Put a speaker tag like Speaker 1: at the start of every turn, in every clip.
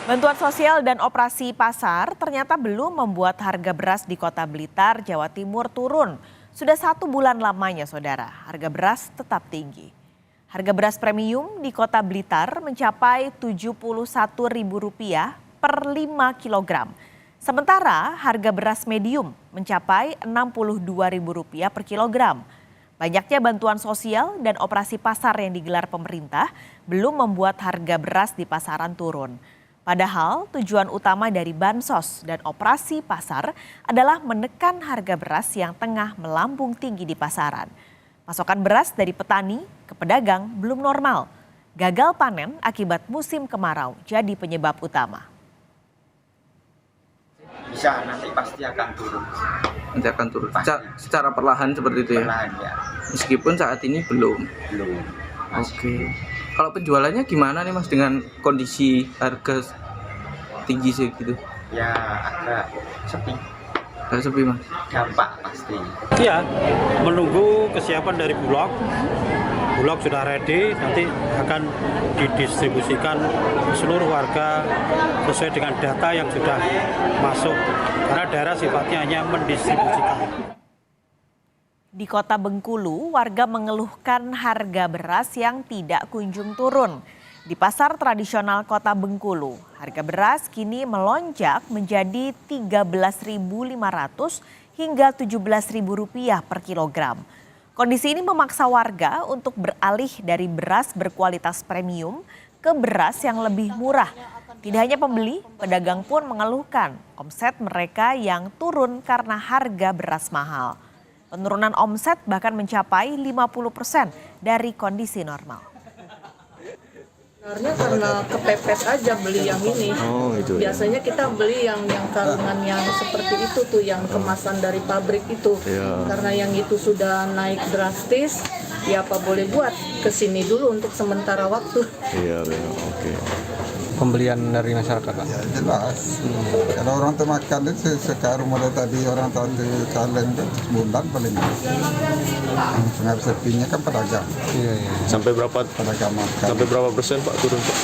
Speaker 1: Bantuan sosial dan operasi pasar ternyata belum membuat harga beras di Kota Blitar, Jawa Timur turun. Sudah 1 bulan lamanya, saudara, harga beras tetap tinggi. Harga beras premium di Kota Blitar mencapai Rp71.000 per 5 kilogram. Sementara harga beras medium mencapai Rp62.000 per kilogram. Banyaknya bantuan sosial dan operasi pasar yang digelar pemerintah belum membuat harga beras di pasaran turun. Padahal tujuan utama dari bansos dan operasi pasar adalah menekan harga beras yang tengah melambung tinggi di pasaran. Pasokan beras dari petani ke pedagang belum normal. Gagal panen akibat musim kemarau jadi penyebab utama.
Speaker 2: Bisa, nanti pasti akan turun.
Speaker 3: Nanti akan turun. Secara perlahan seperti itu ya?
Speaker 2: Perlahan ya.
Speaker 3: Meskipun saat ini belum. Oke. Kalau penjualannya gimana nih Mas dengan kondisi harga tinggi segitu?
Speaker 2: Ya agak sepi.
Speaker 3: Agak sepi Mas?
Speaker 2: Dampak pasti.
Speaker 4: Iya, menunggu kesiapan dari Bulog. Bulog sudah ready, nanti akan didistribusikan ke seluruh warga sesuai dengan data yang sudah masuk. Karena daerah sifatnya hanya mendistribusikan.
Speaker 1: Di Kota Bengkulu, warga mengeluhkan harga beras yang tidak kunjung turun. Di pasar tradisional Kota Bengkulu, harga beras kini melonjak menjadi Rp13.500 hingga Rp17.000 per kilogram. Kondisi ini memaksa warga untuk beralih dari beras berkualitas premium ke beras yang lebih murah. Tidak hanya pembeli, pedagang pun mengeluhkan omset mereka yang turun karena harga beras mahal. Penurunan omset bahkan mencapai 50% dari kondisi normal.
Speaker 5: Sebenarnya karena kepepet aja beli yang ini. Biasanya kita beli yang karungan yang seperti itu tuh, yang kemasan dari pabrik itu. Karena yang itu sudah naik drastis, ya apa boleh buat kesini dulu untuk sementara waktu.
Speaker 6: Oke.
Speaker 7: Pembelian dari masyarakat, Pak?
Speaker 6: Ya jelas. Kalau orang makan itu sekarang mulai tadi orang tadi kaleng itu sebulan paling. Pengaruh sepinya kan pedagang.
Speaker 7: Iya.
Speaker 8: Sampai berapa?
Speaker 6: Pedagang makan.
Speaker 8: Sampai berapa persen Pak turun Pak?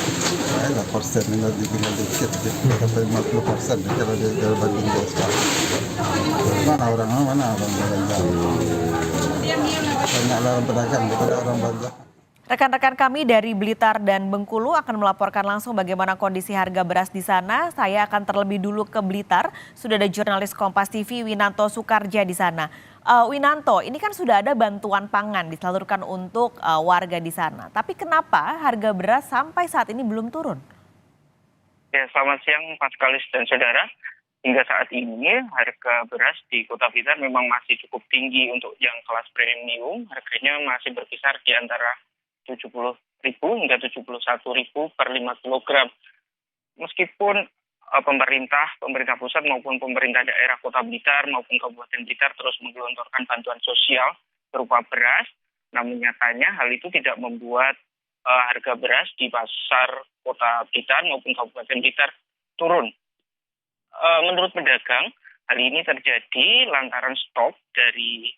Speaker 6: Ya persen ini tinggal dikit, sampai 50% kalau dia banding dia sekarang. Mana orang belanja? Banyak orang pedagang daripada orang belanja.
Speaker 1: Rekan-rekan kami dari Blitar dan Bengkulu akan melaporkan langsung bagaimana kondisi harga beras di sana. Saya akan terlebih dulu ke Blitar. Sudah ada jurnalis Kompas TV Winanto Soekarja di sana. Winanto, ini kan sudah ada bantuan pangan disalurkan untuk warga di sana. Tapi kenapa harga beras sampai saat ini belum turun?
Speaker 9: Ya, selamat siang Pak Kalis dan saudara. Hingga saat ini harga beras di Kota Blitar memang masih cukup tinggi untuk yang kelas premium. Harganya masih berkisar di antara Rp70.000 hingga Rp71.000 per 5 kilogram. Meskipun pemerintah pusat maupun pemerintah daerah Kota Blitar maupun Kabupaten Blitar terus menggelontorkan bantuan sosial berupa beras, namun nyatanya hal itu tidak membuat harga beras di pasar Kota Blitar maupun Kabupaten Blitar turun. Menurut pedagang, hal ini terjadi lantaran stok dari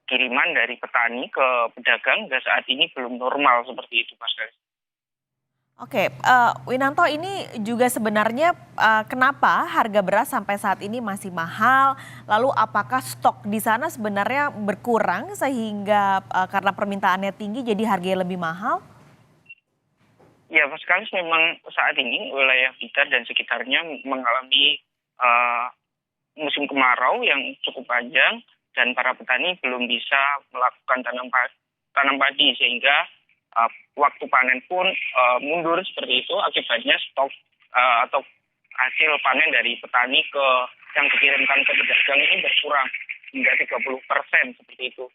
Speaker 9: kiriman dari petani ke pedagang hingga saat ini belum normal seperti itu, Mas Galis.
Speaker 1: Oke, Winanto, ini juga sebenarnya kenapa harga beras sampai saat ini masih mahal? Lalu apakah stok di sana sebenarnya berkurang sehingga karena permintaannya tinggi jadi harganya lebih mahal?
Speaker 9: Ya, Mas Galis, memang saat ini wilayah Blitar dan sekitarnya mengalami musim kemarau yang cukup panjang. Dan para petani belum bisa melakukan tanam padi sehingga waktu panen pun mundur seperti itu. Akibatnya stok atau hasil panen dari petani yang dikirimkan ke pedagang ini berkurang hingga 30% seperti itu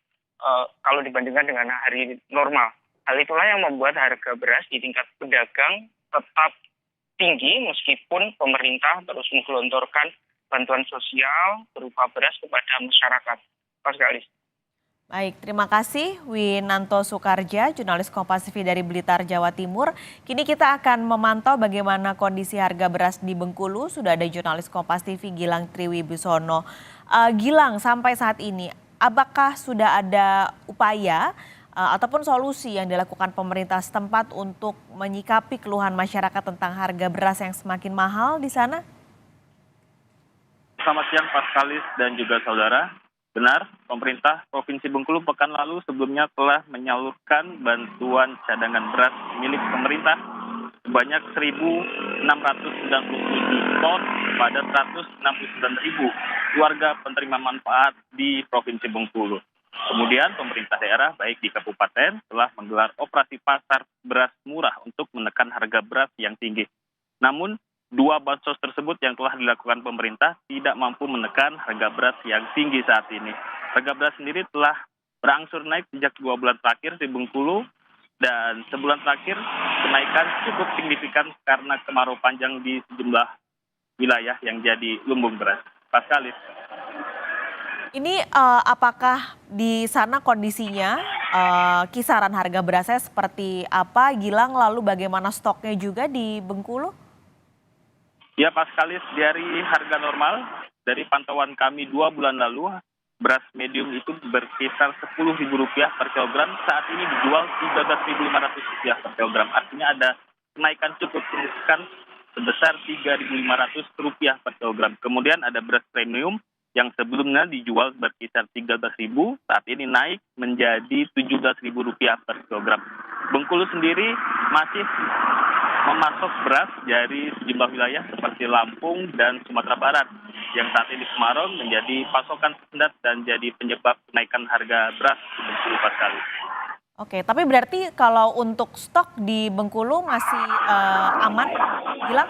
Speaker 9: kalau dibandingkan dengan hari normal. Hal itulah yang membuat harga beras di tingkat pedagang tetap tinggi meskipun pemerintah terus menggelontorkan bantuan sosial berupa beras kepada masyarakat. Pas Galis.
Speaker 1: Baik, terima kasih Winanto Soekarja, jurnalis Kompas TV dari Blitar, Jawa Timur. Kini kita akan memantau bagaimana kondisi harga beras di Bengkulu. Sudah ada jurnalis Kompas TV Gilang Triwibisono. Gilang, sampai saat ini apakah sudah ada upaya ataupun solusi yang dilakukan pemerintah setempat untuk menyikapi keluhan masyarakat tentang harga beras yang semakin mahal di sana?
Speaker 10: Selamat siang Paskalis dan juga saudara. Benar, pemerintah Provinsi Bengkulu pekan lalu sebelumnya telah menyalurkan bantuan cadangan beras milik pemerintah sebanyak 1.697 ton pada 169.000 warga penerima manfaat di Provinsi Bengkulu. Kemudian pemerintah daerah baik di kabupaten telah menggelar operasi pasar beras murah untuk menekan harga beras yang tinggi. Namun, 2 bansos tersebut yang telah dilakukan pemerintah tidak mampu menekan harga beras yang tinggi saat ini. Harga beras sendiri telah berangsur naik sejak 2 bulan terakhir di Bengkulu, dan sebulan terakhir kenaikan cukup signifikan karena kemarau panjang di sejumlah wilayah yang jadi lumbung beras. Paskalis.
Speaker 1: Ini apakah di sana kondisinya kisaran harga berasnya seperti apa, Gilang, lalu bagaimana stoknya juga di Bengkulu?
Speaker 10: Ya Paskalis, dari harga normal, dari pantauan kami 2 bulan lalu, beras medium itu berkisar Rp10.000 per kilogram, saat ini dijual Rp13.500 per kilogram. Artinya ada kenaikan cukup signifikan sebesar Rp3.500 per kilogram. Kemudian ada beras premium yang sebelumnya dijual berkisar Rp13.000, saat ini naik menjadi Rp17.000 per kilogram. Bengkulu sendiri masih memasok beras dari sejumlah wilayah seperti Lampung dan Sumatera Barat yang saat ini kemarau menjadi pasokan standar dan jadi penyebab kenaikan harga beras di Bengkulu Paskali.
Speaker 1: Oke, tapi berarti kalau untuk stok di Bengkulu masih aman, Gilang?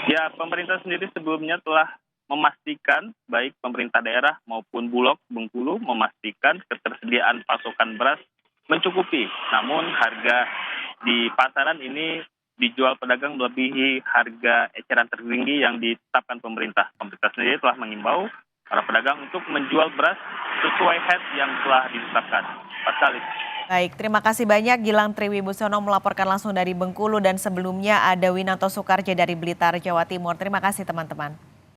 Speaker 10: Ya, pemerintah sendiri sebelumnya telah memastikan, baik pemerintah daerah maupun Bulog Bengkulu memastikan ketersediaan pasokan beras mencukupi. Namun harga di pasaran ini dijual pedagang melebihi harga eceran tertinggi yang ditetapkan pemerintah. Pemerintah sendiri telah mengimbau para pedagang untuk menjual beras sesuai head yang telah ditetapkan. Paskalis.
Speaker 1: Baik, terima kasih banyak Gilang Triwibusono melaporkan langsung dari Bengkulu, dan sebelumnya ada Winanto Soekarjo dari Blitar, Jawa Timur. Terima kasih teman-teman.